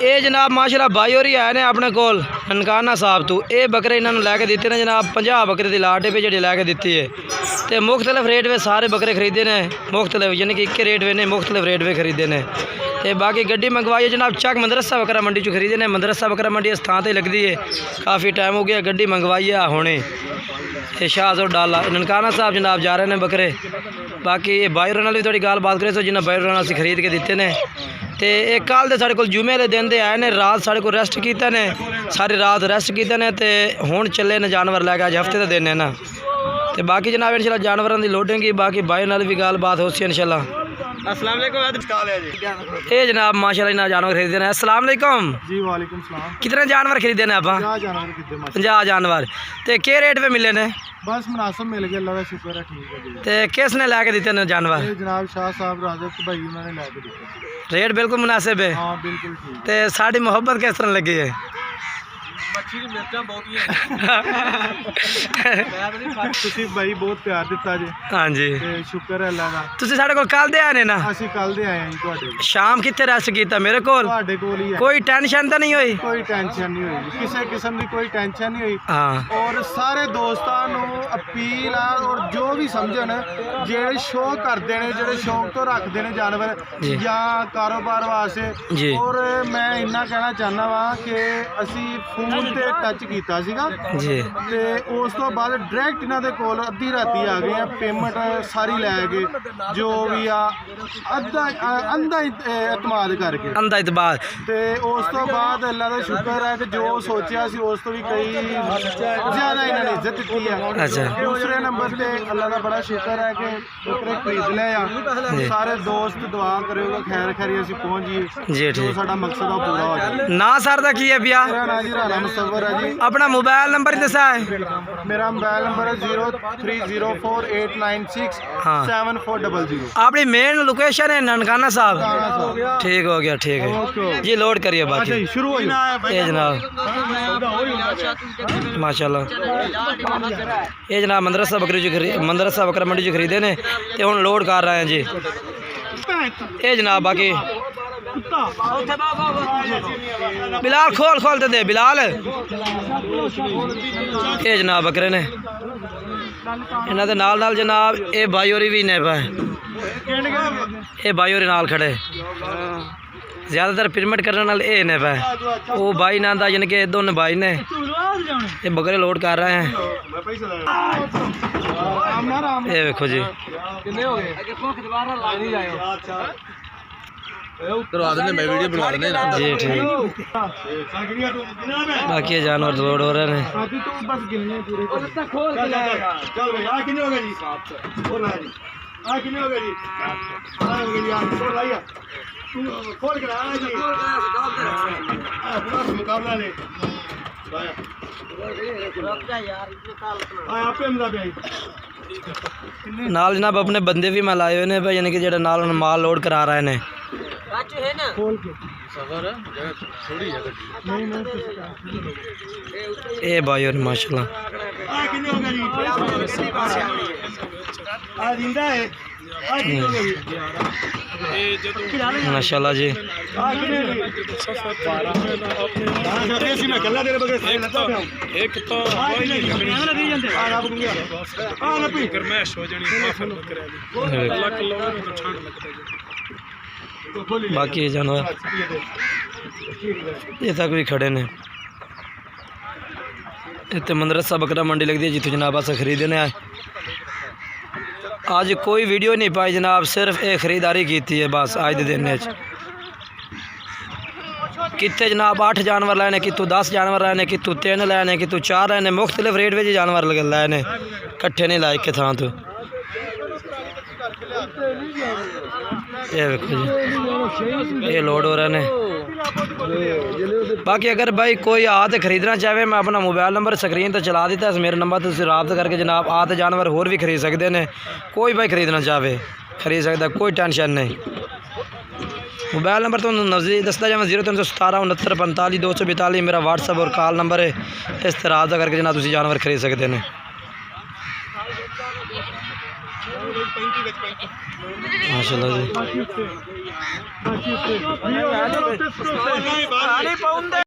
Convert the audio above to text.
ये जनाब माशाल्लाह भाई होरी आए ने अपने कोल ननकाना साहब तो ये बकरे इन्होंने लैके दिते ने जनाब 50 बकरे की लाट पे जी लैके दी है तो मुख्तलिफ रेट में सारे बकरे खरीदे ने मुख्तलिफ यानी कि एक रेट में नहीं मुख्तलिफ रेट में खरीदे ने तो बाकी गड्डी मंगवाई है जनाब चक मदरसा बकरा मंडी चो खरीदे ने मदरसा बकरा मंडी इस थां ते लगती है काफ़ी टाइम हो गया गड्डी मंगवाई है हुणे शाहजोर डाला ननकाना साहब जनाब जा रहे हैं बकरे बाकी भाई नाल भी थोड़ी गल बात करें तो जिन्हें भाई असीं खरीद के दिते ने तो एक कल तो साढ़े को जुमे वाले दिन दे आए ने रात साढ़े को रेस्ट किया ने सारी रात रेस्ट किया ने तो हुण चले ने जानवर लैके अज हफ्ते का दिन है ना तो बाकी जनाब इंशाल्लाह जानवरों की लोडेंगी बाकी भाई नाल भी गल बात हो सी इंशाल्लाह। अस्सलाम वालेकुम। ये जनाब माशाल्लाह इन्हें जानवर खरीदे ने। अस्सलाम वालेकुम जी। वालेकुम सलाम। कितने जानवर खरीदे ने आप? 50 जानवर। तो क्या रेट पे मिले ने? बस मुनासिब मिल गया, अल्लाह का शुक्र है, ठीक है जी। तो किसने लैके दिते ने जानवर? जनाब शाह साहब राजत भाई उन्होंने लैके दिते। रेट बिल्कुल मुनासिब है? हाँ बिल्कुल ठीक। तो साड़ी मोहब्बत किस तरह लगी है? तुसी भाई बहुत प्यार दिता जी। हाँ जी शुक्र है अल्लाह का। तुसी साढ़े कोल कल दे आए ने ना? ਅਸੀਂ ਕੱਲ ਦੇ ਆਏ ਹਾਂ ਜੀ ਤੁਹਾਡੇ। शाम कितने रेस्ट किया? मेरे कोल। ਤੁਹਾਡੇ ਕੋਲ ਹੀ ਹੈ। कोई टेंशन तो नहीं हुई? ਕੋਈ ਟੈਨਸ਼ਨ ਨਹੀਂ ਹੋਈ ਜੀ, ਕਿਸੇ ਕਿਸਮ ਦੀ ਕੋਈ ਟੈਨਸ਼ਨ ਨਹੀਂ ਹੋਈ। हाँ ਔਰ ਸਾਰੇ ਦੋਸਤਾਂ ਨੂੰ ਅਪੀਲ ਆ ਔਰ ਜੋ ਵੀ ਸਮਝਣ ਜਿਹੜੇ ਸ਼ੌਕ ਕਰਦੇ ਨੇ ਜਿਹੜੇ ਸ਼ੌਕ ਤੋਂ ਰੱਖਦੇ ਨੇ ਜਾਨਵਰ ਜੀ। ਜਾਂ ਕਾਰੋਬਾਰ ਵਾਸਤੇ ਜੀ। ਔਰ ਮੈਂ ਇੰਨਾ ਕਹਿਣਾ ਚਾਹੁੰਦਾ ਵਾਂ ਕਿ ਅਸੀਂ ਫੋਨ ਤੇ ਟੱਚ ਕੀਤਾ ਸੀਗਾ जी ਤੇ ਉਸ ਤੋਂ ਬਾਅਦ ਡਾਇਰੈਕਟ ਇਹਨਾਂ ਦੇ ਕੋਲ ਅੱਧੀ ਰਾਤੀ ਆ ਗਏ ਆ ਪੇਮੈਂਟ ਸਾਰੀ ਲੈ ਗਏ ਜੋ ਵੀ ਆ ਅੰਧਾ ਇਤਮਾਦ ਕਰਕੇ अंधा इतबार। ਤੇ ਉਸ ਤੋਂ ਬਾਅਦ ਅੱਲਾ ਦਾ ਸ਼ੁਕਰ ਹੈ ਕਿ ਜੋ ਸੋਚਿਆ ਸੀ ਉਸ ਤੋਂ ਵੀ ਕਈ ਜ਼ਿਆਦਾ ਇਹਨਾਂ ਨੇ ਇੱਜ਼ਤ ਦਿੱਤੀ ਹੈ। अच्छा ਦੂਸਰੇ ਨੰਬਰ ਤੇ ਅੱਲਾ ਦਾ ਬੜਾ ਸ਼ੁਕਰ ਹੈ ਕਿ ਬੱਕਰੇ ਖਰੀਦ ਲਏ ਆ। ਸਾਰੇ ਦੋਸਤ ਦੁਆ ਕਰਿਓ ਕਿ ਖੈਰ ਖੈਰੀ ਅਸੀਂ ਪਹੁੰਚ जी ਜਾਈਏ ਜੋ ठीक। ਸਾਡਾ ਮਕਸਦ ਆ ਉਹ ਪੂਰਾ ਹੋ ਜਾਏ। ना सर का की है भैया? ਮੇਰਾ ਨਾਂ ਜੀ ਰਾਣਾ ਮੁਸੱਵਰ ਹੈ ਜੀ। अपना मोबाइल नंबर दसा है? मेरा मोबाइल नंबर है 0304896740। अपनी मेन लोकेशन है ननकाना साहब। ठीक हो गया ठीक है जी लोड करिए बाकी शुरू हो ये जनाब माशाल्लाह ये जनाब मदरसा बकरा मंडी जो खरीदे ने तो हुण लोड कर रहे हैं जी। ये जनाब बाकी बिलाल खोल खोल दे बिलाल। ये जनाब बकरे ने इन्हों के नाल नाल जनाब ये भाई होरी भी ने ये भाई होरी नाल खड़े ज़्यादातर पिरमिड करने वाले ये ने पे वो भाई ना था यानी कि दोनों भाई ने ये बकरे लोड कर रहे हैं। ये देखो जी जी ठीक। बाकी जानवर लोड हो रहे हैं। नाल जनाब अपने बंदे भी मैं लाए हुए ने भाई यानी कि जेड़ा नाल माल लोड करा रहे ने। ए भाई और माशाल्लाह माशाल्लाह जी। बाकी जानवर ये तक भी खड़े ने। इतने मदरसा बकरा मंडी लगती है जितों जनाब अस खरीदे ने। आज कोई वीडियो नहीं पाई जनाब, सिर्फ एक खरीदारी की है बस आज के दिन। कितने जनाब 8 जानवर लाए ने, कितों 10 जानवर लाए ने, कितों 3 लाए ने, कितों 4 लाए ने। मुख्तलिफ रेट में जानवर लाए ने, कट्ठे नहीं लाए एक थां तो। ये देखो जी ये लोड हो रहे ने। बाकी अगर भाई कोई आते खरीदना चाहे मैं अपना मोबाइल नंबर स्क्रीन तो चला दिता है, मेरे नंबर तो रब्ता करके जनाब आते जानवर होर भी खरीद सकते हैं। कोई भाई खरीदना चाहे खरीद सकता, कोई टेंशन नहीं। मोबाइल नंबर तो नज़दीक दसता जाए 0317 69 45 242 मेरा व्हाट्सअप और कॉल नंबर है। इस तरह रब्ता करके जनाब तुम जानवर खरीद सकते हैं। माशाल्लाह जी ਪਾਉਂਦੇ